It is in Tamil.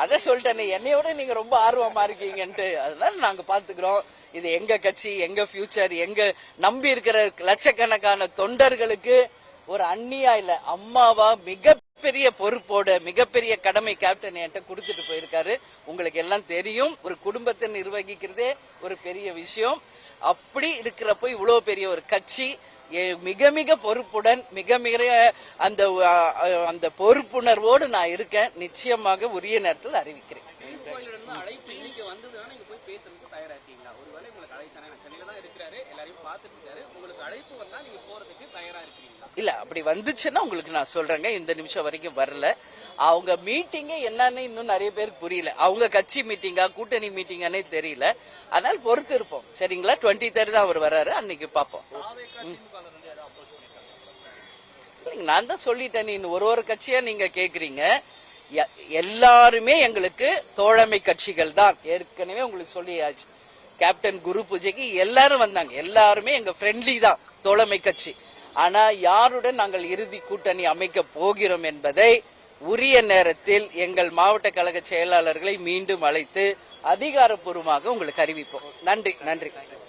அத சொல்லிட்டேனே, என்னையோட நீங்க ரொம்ப ஆர்வமா இருக்கீங்கன்ட்டு. அதனால நாங்க பாத்துக்கிறோம். இது எங்க கட்சி, எங்க ஃபியூச்சர், எங்க நம்பி இருக்கிற லட்சக்கணக்கான தொண்டர்களுக்கு ஒரு அண்ணியா இல்ல, அம்மாவா மிகப்பெரிய பொறுப்போட மிகப்பெரிய கடமை கேப்டன் என்கிட்ட கொடுத்துட்டு போயிருக்காரு. உங்களுக்கு எல்லாம் தெரியும், ஒரு குடும்பத்தை நிர்வகிக்கிறதே ஒரு பெரிய விஷயம். அப்படி இருக்கிறப்ப இவ்வளவு பெரிய ஒரு கட்சி மிக மிக பொறுப்புடன் மிக மிக அந்த பொறுப்புணர்வோடு நான் இருக்கேன். நிச்சயமாக உரிய நேரத்தில் அறிவிக்கிறேன். இல்ல, அப்படி வந்துச்சுன்னா உங்களுக்கு நான் சொல்றேங்க. இந்த நிமிஷம் வரைக்கும் வரல. அவங்க மீட்டிங்க என்னன்னு இன்னும் நிறைய பேருக்கு புரியல. அவங்க கட்சி மீட்டிங்கா கூட்டணி மீட்டிங்கானே தெரியல. அதனால பொறுத்து இருப்போம். சரிங்களா? 23 தான் அவர் வர்றாரு, அன்னைக்கு பாப்போம். நான் தான் சொல்லிட்டேன். நீ ஒரு கட்சியா நீங்க கேக்குறீங்க. எல்லாருமே எங்களுக்கு தோழமை கட்சிகள் தான். ஏற்கனவே உங்களுக்கு சொல்லியாச்சு. கேப்டன் குரு பூஜைக்கு எல்லாரும் வந்தாங்க. எல்லாருமே எங்க ஃப்ரெண்ட்லி தான், தோழமை கட்சி. ஆனா யாருடன் நாங்கள் இறுதி கூட்டணி அமைக்க போகிறோம் என்பதை உரிய நேரத்தில் எங்கள் மாவட்ட கழக செயலாளர்களை மீண்டும் அழைத்து அதிகாரப்பூர்வமாக உங்களுக்கு அறிவிப்போம். நன்றி.